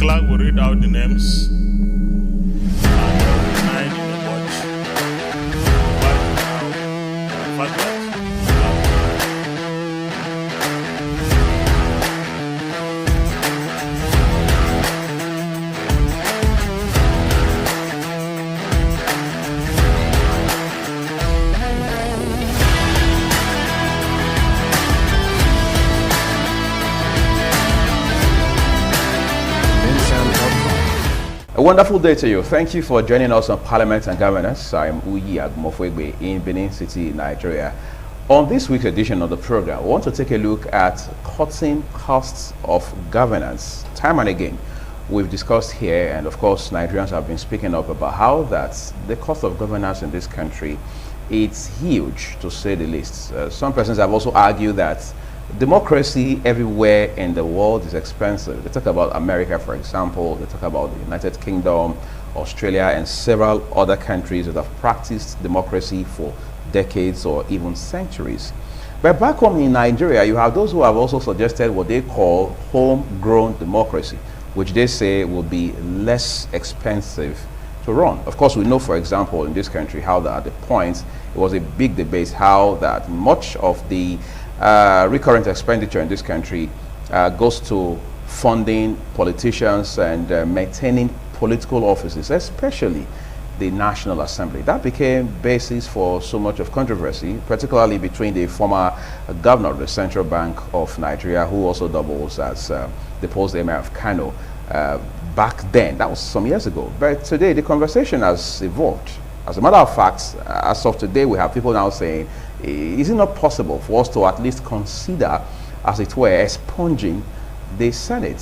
clerk will read out the names. A wonderful day to you. Thank you for joining us on Parliament and Governance. I'm Uyi Agumofwegbe in Benin City, Nigeria. On this week's edition of the program, we want to take a look at cutting costs of governance. Time and again, we've discussed here, and of course, Nigerians have been speaking up about how that the cost of governance in this country, it's huge, to say the least. Some persons have also argued that democracy everywhere in the world is expensive. They talk about America, for example. They talk about the United Kingdom, Australia, and several other countries that have practiced democracy for decades or even centuries. But back home in Nigeria, you have those who have also suggested what they call homegrown democracy, which they say will be less expensive to run. Of course, we know, for example, in this country, how that at the point, it was a big debate, how that much of the recurrent expenditure in this country goes to funding politicians and maintaining political offices, especially the National Assembly. That became basis for so much of controversy, particularly between the former governor of the Central Bank of Nigeria, who also doubles as the post emir of Kano. Back then, that was some years ago. But today, the conversation has evolved. As a matter of fact, as of today, we have people now saying, is it not possible for us to at least consider, as it were, expunging the Senate?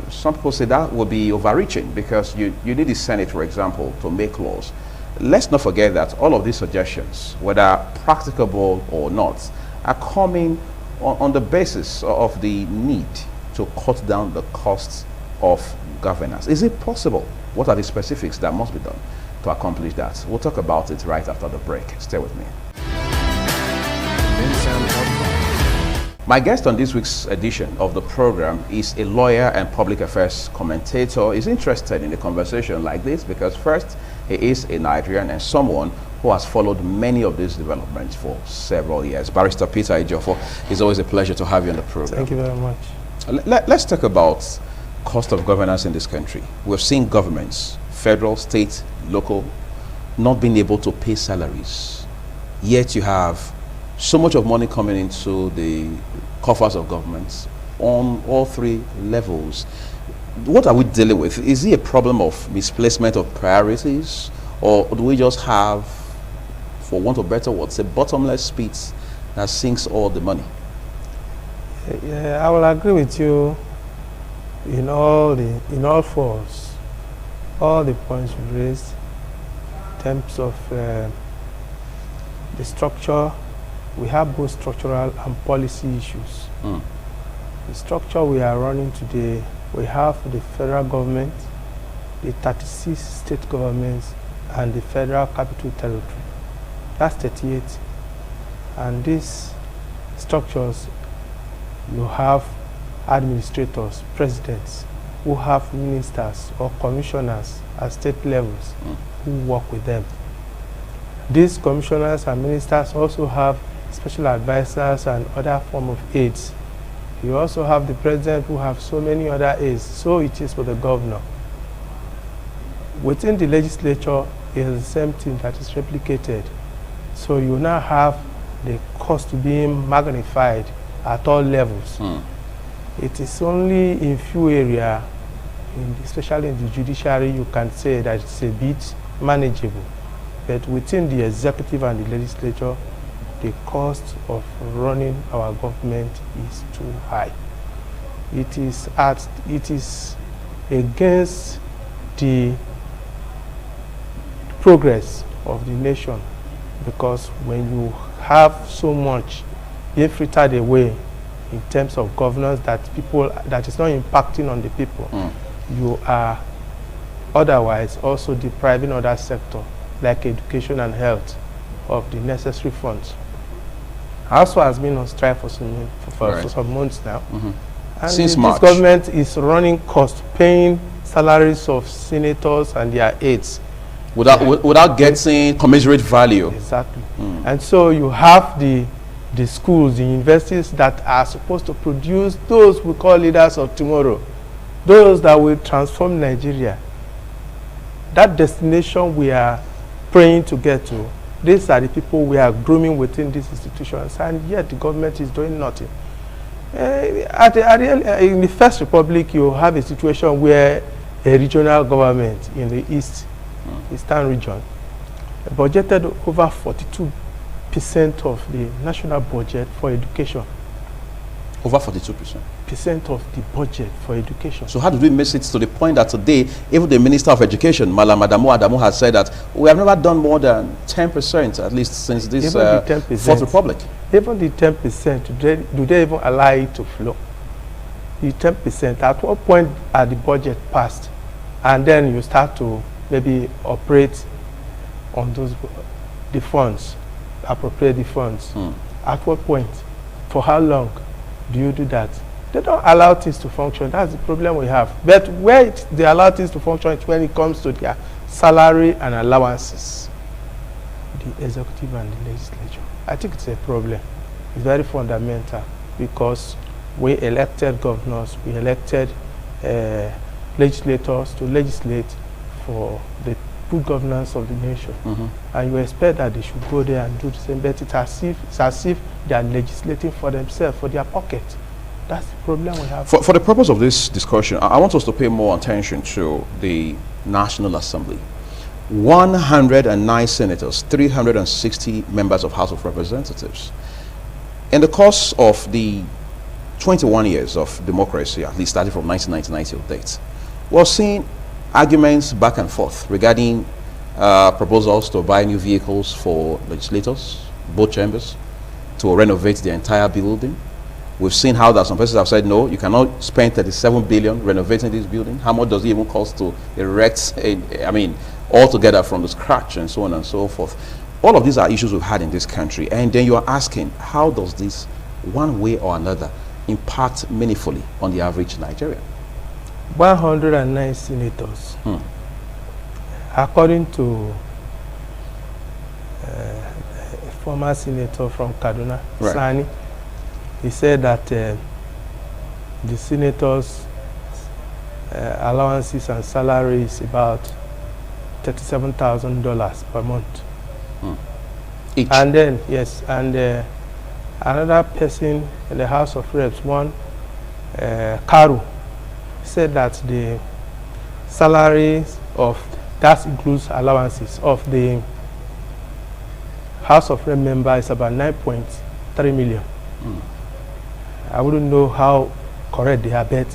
Some people say that would be overreaching because you need the Senate, for example, to make laws. Let's not forget that all of these suggestions, whether practicable or not, are coming on the basis of the need to cut down the costs of governance. Is it possible? What are the specifics that must be done to accomplish that? We'll talk about it right after the break. Stay with me. My guest on this week's edition of the program is a lawyer and public affairs commentator. He's interested in a conversation like this because first, he is a Nigerian and someone who has followed many of these developments for several years. Barrister Peter Ejiofor, it's always a pleasure to have you on the program. Thank you very much. Let's talk about cost of governance in this country. We've seen governments, federal, state, local, not being able to pay salaries. Yet you have so much of money coming into the coffers of governments on all three levels. What are we dealing with? Is it a problem of misplacement of priorities, or do we just have, for want of better words, a bottomless pit that sinks all the money? Yeah, I will agree with you in all fours, all the points you raised in terms of the structure. We have both structural and policy issues. The structure we are running today, we have the federal government, the 36 state governments, and the federal capital territory. That's 38. And these structures, you have administrators, presidents, who have ministers or commissioners at state levels who work with them. These commissioners and ministers also have special advisors and other form of aides. You also have the president who have so many other aides. So it is for the governor. Within the legislature, it is the same thing that is replicated. So you now have the cost being magnified at all levels. It is only in few areas, especially in the judiciary, you can say that it's a bit manageable. But within the executive and the legislature, the cost of running our government is too high. It is against the progress of the nation, because when you have so much being frittered away in terms of governance that is not impacting on the people, you are otherwise also depriving other sectors like education and health of the necessary funds. Also has been on strike for some months now, And since this March. government is running cost, paying salaries of senators and their aides. Without getting commensurate value. Exactly. And so you have the schools, the universities that are supposed to produce those we call leaders of tomorrow, those that will transform Nigeria. That destination we are praying to get to, these are the people we are grooming within these institutions, and yet the government is doing nothing. In the First Republic, you have a situation where a regional government in the Eastern region budgeted over 42% of the national budget for education. Over 42%. Of the budget for education. So how did we miss it to the point that today, even the Minister of Education, Malam Adamu has said that we have never done more than 10%, at least since this Fourth Republic. Even the 10%, do they even allow it to flow? The 10%, at what point are the budget passed? And then you start to maybe operate on those, the funds, appropriate the funds. At what point? For how long do you do that? They don't allow things to function. That's the problem we have. But where they allow things to function is when it comes to their salary and allowances. The executive and the legislature. I think it's a problem. It's very fundamental because we elected governors, we elected legislators to legislate for the good governance of the nation. And you expect that they should go there and do the same, but it's as if they are legislating for themselves, for their pocket. That's the problem we have. For the purpose of this discussion, I want us to pay more attention to the National Assembly. 109 senators, 360 members of House of Representatives. In the course of the 21 years of democracy, at least starting from 1999 till date, we're seeing arguments back and forth regarding proposals to buy new vehicles for legislators, both chambers, to renovate the entire building. We've seen how that some places have said, no, you cannot spend 37 billion renovating this building. How much does it even cost to erect, altogether from the scratch and so on and so forth. All of these are issues we've had in this country. And then you are asking, how does this, one way or another, impact meaningfully on the average Nigerian? 109 senators. According to a former senator from Kaduna, Sani, he said that the senators' allowances and salary is about $37,000 per month. Each. And then, yes, and another person in the House of Reps, Karu, said that the salaries of, that includes allowances, of the House of Rep member is about 9.3 million. I wouldn't know how correct they are, but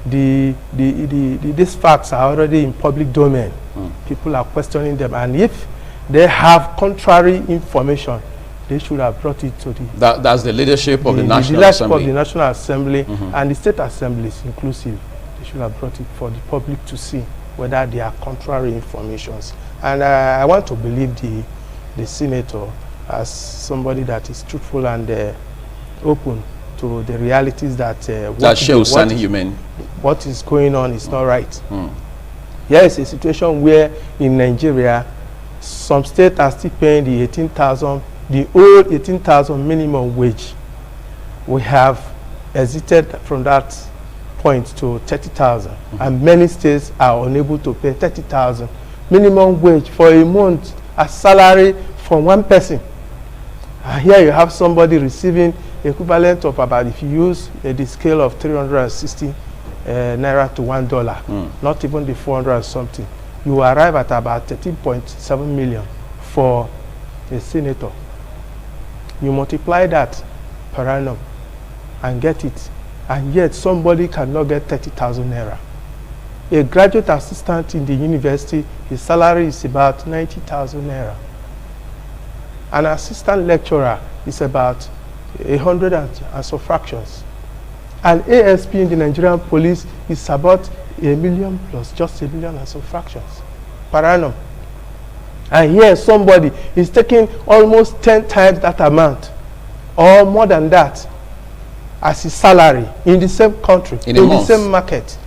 these facts are already in public domain. People are questioning them, and if they have contrary information, they should have brought it to the... That's the leadership of the National Assembly. Of the National Assembly and the state assemblies inclusive. They should have brought it for the public to see whether they are contrary informations. And I want to believe the senator as somebody that is truthful and open to the realities that what is going on is not right. Here is a situation where in Nigeria, some states are still paying the 18,000, the old 18,000 minimum wage. We have exited from that point to 30,000, and many states are unable to pay 30,000 minimum wage for a month as salary from one person. And here you have somebody receiving equivalent of about, if you use the scale of 360 naira to $1, not even the 400 something, you arrive at about 13.7 million for a senator. You multiply that per annum and get it, and yet somebody cannot get 30,000 naira. A graduate assistant in the university, his salary is about 90,000 naira. An assistant lecturer is about 100 and so fractions. An ASP in the Nigerian police is about 1 million plus, just 1 million and so fractions per annum. And here somebody is taking almost 10 times that amount or more than that. as his salary in the same country, in the same market.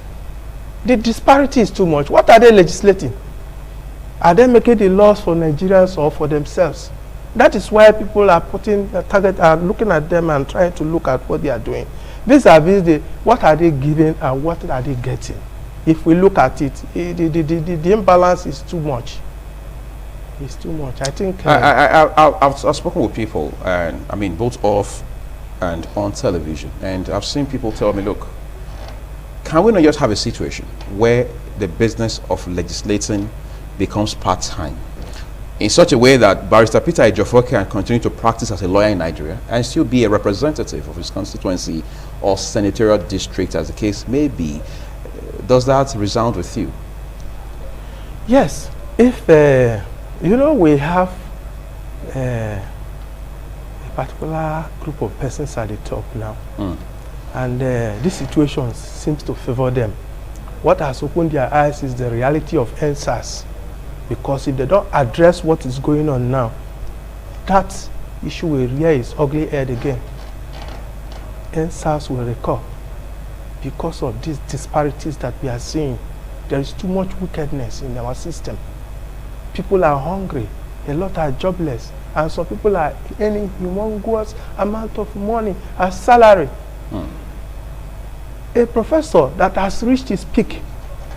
The disparity is too much. What are they legislating? Are they making the laws for Nigerians or for themselves? That is why people are putting a target, are looking at them and trying to look at what they are doing. Vis-a-vis what are they giving and what are they getting? If we look at it, the imbalance is too much. It's too much. I think I've spoken with people, and I mean both off and on television, and I've seen people tell me, look, can we not just have a situation where the business of legislating becomes part-time in such a way that Barrister Peter Ejiofor can continue to practice as a lawyer in Nigeria and still be a representative of his constituency or senatorial district, as the case may be? Does that resound with you? Yes. If you know, we have a particular group of persons at the top now, and this situation seems to favor them. What has opened their eyes is the reality of NSAS, because if they don't address what is going on now, that issue will rear its ugly head again. NSAS will recur because of these disparities that we are seeing. There is too much wickedness in our system. People are hungry, a lot are jobless, and some people are earning humongous amount of money as salary. A professor that has reached his peak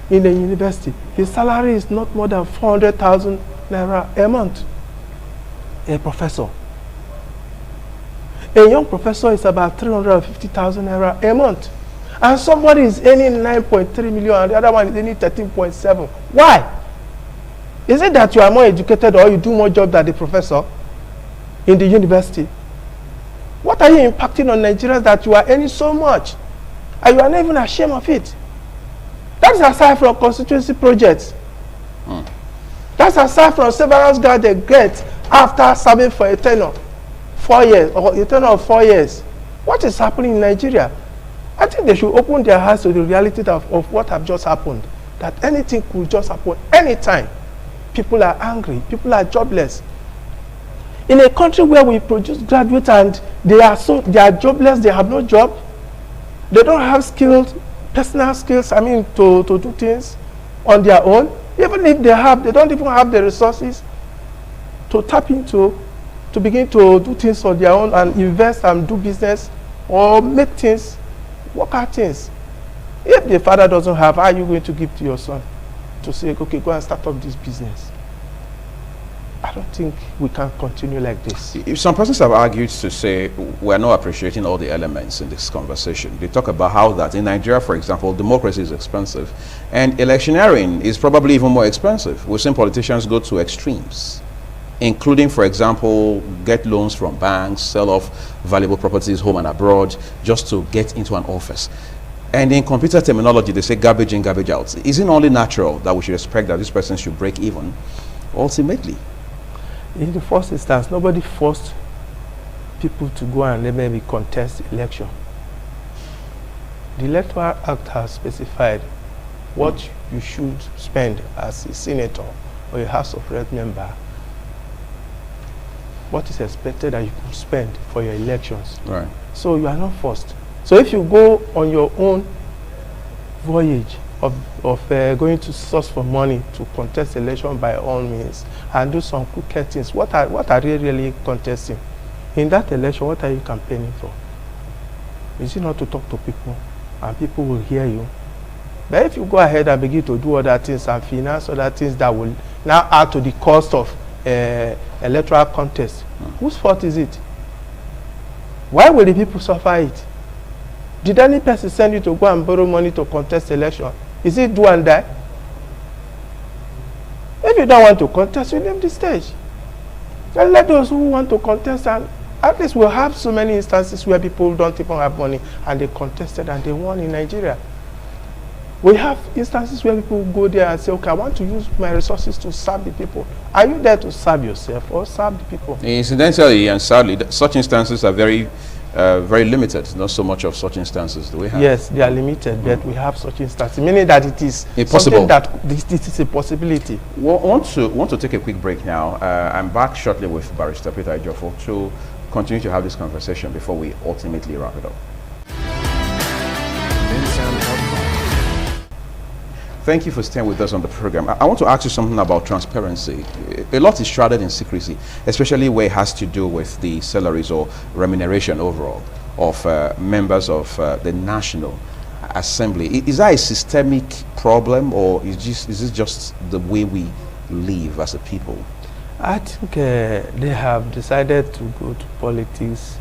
in a university, his salary is not more than 400,000 naira a month. A professor. A young professor is about 350,000 naira a month. And somebody is earning 9.3 million and the other one is earning 13.7. Why? Is it that you are more educated or you do more job than the professor in the university? What are you impacting on Nigerians that you are earning so much and you are not even ashamed of it? That's aside from constituency projects. That's aside from severance that they get after serving for a tenure 4 years or a tenure of 4 years. What is happening in Nigeria? I think they should open their eyes to the reality of what have just happened. That anything could just happen anytime. People are angry. People are jobless. In a country where we produce graduates and they are jobless, they have no job, they don't have skills, personal skills, to do things on their own. Even if they have, they don't even have the resources to tap into, to begin to do things on their own and invest and do business or make things, work out things. If the father doesn't have, how are you going to give to your son to say, okay, go and start up this business? I don't think we can continue like this. If some persons have argued to say we're not appreciating all the elements in this conversation. They talk about how that in Nigeria, for example, democracy is expensive and electioneering is probably even more expensive. We've seen politicians go to extremes, including, for example, get loans from banks, sell off valuable properties home and abroad just to get into an office. And in computer terminology, they say garbage in, garbage out. Isn't it only natural that we should expect that this person should break even ultimately? In the first instance, nobody forced people to go and maybe contest election. The Electoral Act has specified what you should spend as a senator or a House of Rep member. What is expected that you can spend for your elections. Right. So you are not forced. So if you go on your own voyage of going to source for money to contest election by all means and do some crooked things, what are they really contesting? In that election, what are you campaigning for? Is it not to talk to people and people will hear you? But if you go ahead and begin to do other things and finance other things that will now add to the cost of electoral contest, whose fault is it? Why will the people suffer it? Did any person send you to go and borrow money to contest election? Is it do and die? If you don't want to contest, you leave the stage. And let those who want to contest, and at least we'll have so many instances where people don't even have money and they contested and they won in Nigeria. We have instances where people go there and say, okay, I want to use my resources to serve the people. Are you there to serve yourself or serve the people? Incidentally and sadly, such instances are very limited. Not so much of such instances do we have. Yes, they are limited, but we have such instances, meaning that it is impossible. That this is a possibility. Well, I want to take a quick break now. I'm back shortly with Barrister Peter Ejiofor to continue to have this conversation before we ultimately wrap it up. Christian outcome. Thank you for staying with us on the program. I want to ask you something about transparency. A lot is shrouded in secrecy, especially where it has to do with the salaries or remuneration overall of members of the National Assembly. Is that a systemic problem, or is it just the way we live as a people? I think they have decided to go to politics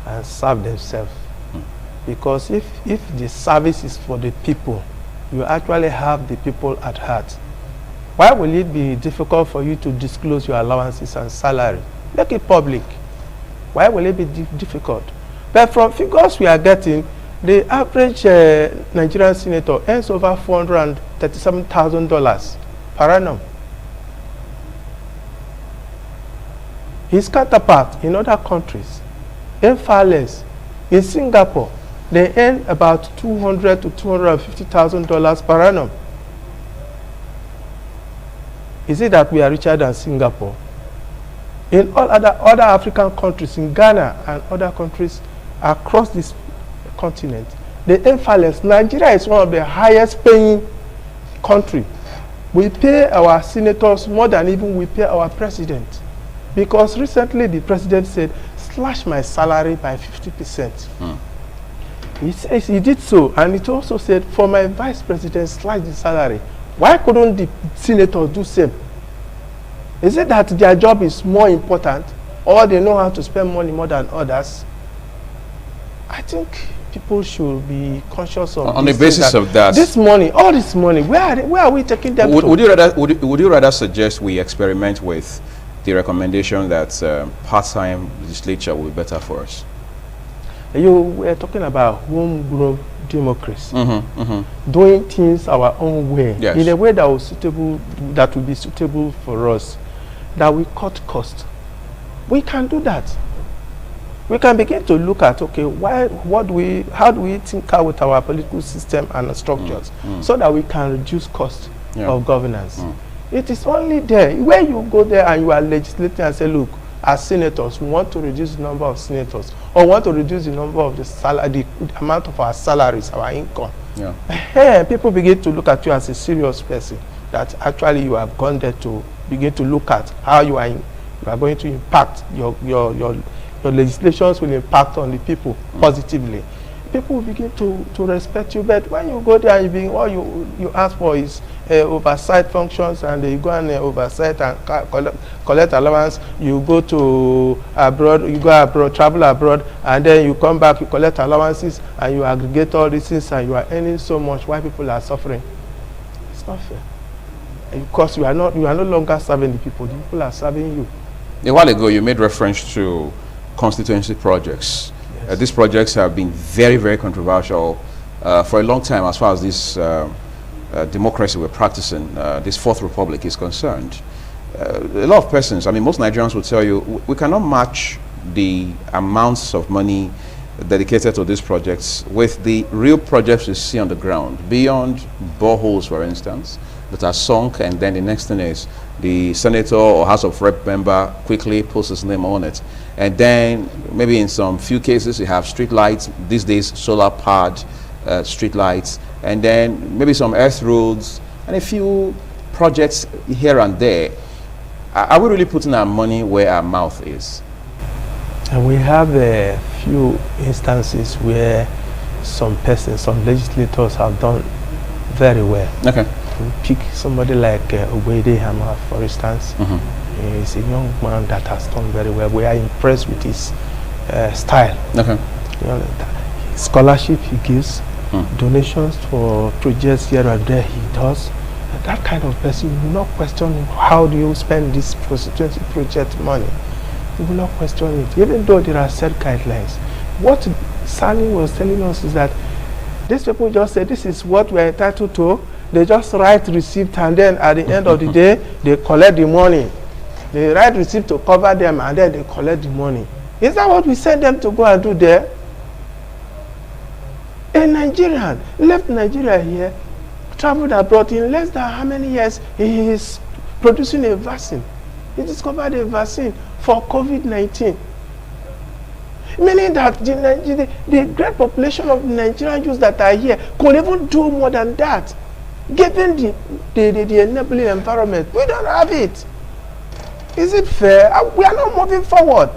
and serve themselves. Because if the service is for the people, you actually have the people at heart. Why will it be difficult for you to disclose your allowances and salary? Make it public. Why will it be difficult? But from figures we are getting, the average Nigerian senator earns over $437,000 per annum. His counterpart in other countries earn far less. In Singapore, they earn about $200,000 to $250,000 per annum. Is it that we are richer than Singapore? In all other African countries, in Ghana and other countries across this continent, they earn far less. Nigeria is one of the highest paying countries. We pay our senators more than even we pay our president. Because recently the president said, slash my salary by 50%. He says he did so, and it also said, for my vice president, slash the salary. Why couldn't the senators do same? Is it that their job is more important, or they know how to spend money more than others? I think people should be conscious of on the basis of that. This money, all this money, where are we taking them to? Would you rather suggest we experiment with the recommendation that part-time legislature will be better for us? You were talking about homegrown democracy, doing things our own way, yes, in a way that will be suitable for us, that we cut cost. We can do that. We can begin to look at, okay, how do we think out with our political system and structures so that we can reduce cost of governance. It is only there where you go there and you are legislating and say, look, as senators, we want to reduce the number of senators, or want to reduce the number of the amount of our salaries, our income. People begin to look at you as a serious person, that actually you have gone there to begin to look at how you are going to impact your legislations will impact on the people positively. People will begin to respect you. But when you go there, all you ask for is oversight functions, and you go and oversight and collect allowance. You go to abroad, travel abroad, and then you come back, you collect allowances, and you aggregate all these things, and you are earning so much. Why people are suffering? It's not fair. Because you are no longer serving the people. The people are serving you. A while ago, you made reference to Constituency Projects. Yes. These projects have been very, very controversial for a long time as far as this democracy we're practicing, this Fourth Republic is concerned. A lot of persons, I mean, most Nigerians will tell you, we cannot match the amounts of money dedicated to these projects with the real projects you see on the ground, beyond boreholes, for instance, that are sunk, and then the next thing is the senator or House of Rep member quickly puts his name on it. And then maybe in some few cases you have street lights, these days solar powered street lights, and then maybe some earth roads and a few projects here and there. Are we really putting our money where our mouth is? And we have a few instances where some legislators have done very well. Okay. We pick somebody like Obede Hammer, for instance. He's a young man that has done very well. We are impressed with his style. Okay. You know, scholarship he gives, donations for projects here and there he does. That kind of person, you will not question how do you spend this constituency project money. You will not question it, even though there are set guidelines. What Sally was telling us is that these people just say this is what we are entitled to. They just write receipt, and then at the end of the day, they collect the money. They write receipt to cover them, and then they collect the money. Is that what we send them to go and do there? A Nigerian left Nigeria here, traveled abroad. In less than how many years he is producing a vaccine. He discovered a vaccine for COVID-19. Meaning that the great population of Nigerian youths that are here could even do more than that, given the enabling environment. We don't have it. Is it fair? We are not moving forward.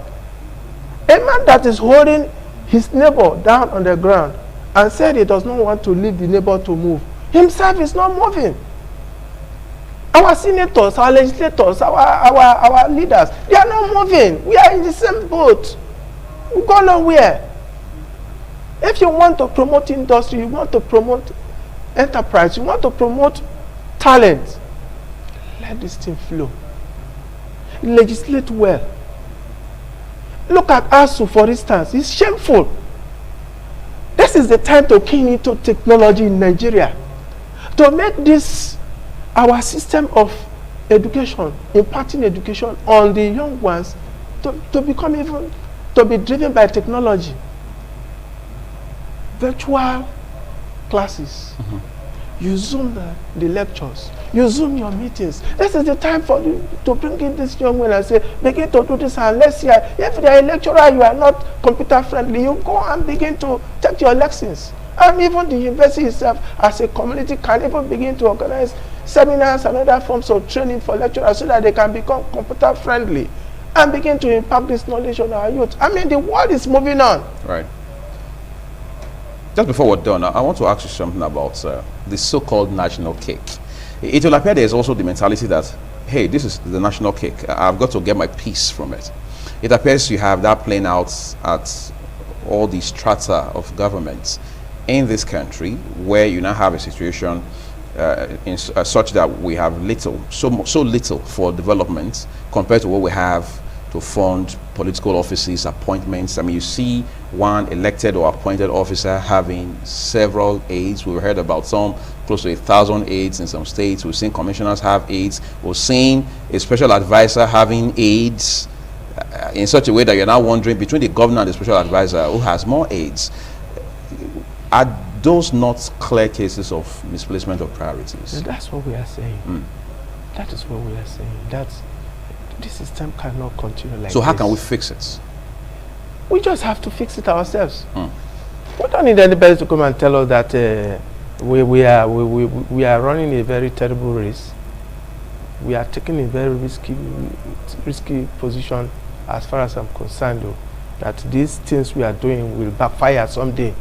A man that is holding his neighbor down on the ground and said he does not want to leave the neighbor to move, himself is not moving. Our senators, our legislators, our leaders, they are not moving. We are in the same boat. We go nowhere. If you want to promote industry, you want to promote enterprise, you want to promote talent, let this thing flow. Legislate well. Look at ASU, for instance. It's shameful. This is the time to key into technology in Nigeria, to make this our system of education, imparting education on the young ones, to become even, to be driven by technology. Virtual classes. You Zoom the lectures. You Zoom your meetings. This is the time for you to bring in this young man and say, begin to do this, and let's see. If you are a lecturer, you are not computer friendly, you go and begin to take your lessons. And even the university itself, as a community, can even begin to organize seminars and other forms of training for lecturers so that they can become computer friendly and begin to impact this knowledge on our youth. I mean, the world is moving on. Right. Just before we're done, I want to ask you something about the so-called national cake. It will appear there is also the mentality that, hey, this is the national cake. I've got to get my piece from it. It appears you have that playing out at all the strata of governments in this country, where you now have a situation such that we have so little for development compared to what we have to fund political offices, appointments. I mean, you see one elected or appointed officer having several aides. We've heard about some close to 1,000 aides in some states. We've seen commissioners have aides. We've seen a special advisor having aides in such a way that you're now wondering, between the governor and the special advisor, who has more aides? Are those not clear cases of misplacement of priorities? That's what we are saying. That is what we are saying. This system cannot continue like this. So how can we fix it? We just have to fix it ourselves. We don't need anybody to come and tell us that we are running a very terrible race. We are taking a very risky position, as far as I'm concerned, though, that these things we are doing will backfire someday.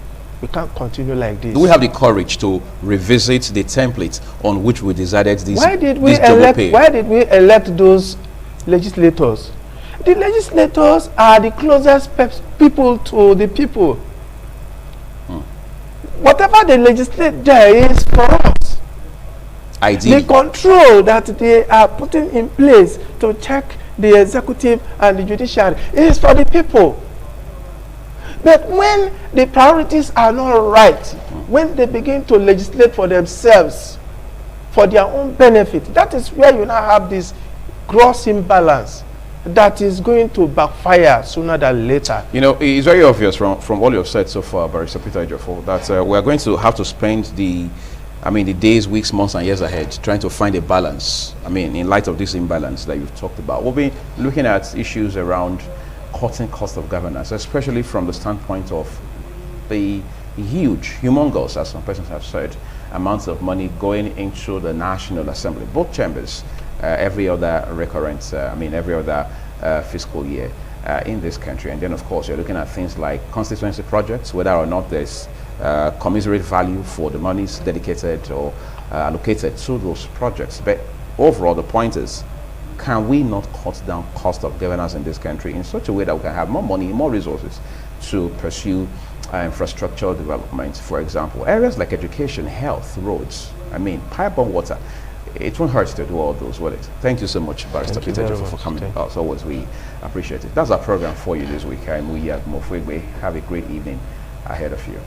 We can't continue like this. Do we have the courage to revisit the template on which we decided this? Why did we elect those legislators? The legislators are the closest people to the people. Whatever they legislate there is for us. Ideally. The control that they are putting in place to check the executive and the judiciary is for the people. But when the priorities are not right, when they begin to legislate for themselves, for their own benefit, that is where you now have this gross imbalance that is going to backfire sooner than later. You know, it's very obvious from all you've said so far, Barrister Peter Ejiofor, that we're going to have to spend the days, weeks, months, and years ahead trying to find a balance. I mean, in light of this imbalance that you've talked about, we'll be looking at issues around cutting cost of governance, especially from the standpoint of the huge, humongous, as some persons have said, amounts of money going into the National Assembly, both chambers, every other fiscal year in this country. And then, of course, you're looking at things like constituency projects, whether or not there's commensurate value for the monies dedicated or allocated to those projects. But overall, the point is, can we not cut down cost of governance in this country in such a way that we can have more money, more resources to pursue infrastructural development? For example, areas like education, health, roads, pipe-borne water. It won't hurt to do all those, will it? Thank you so much, Barrister Peter, for coming. As always, we appreciate it. That's our program for you this week. I'm Uyi Agumofwegbe. Have a great evening ahead of you.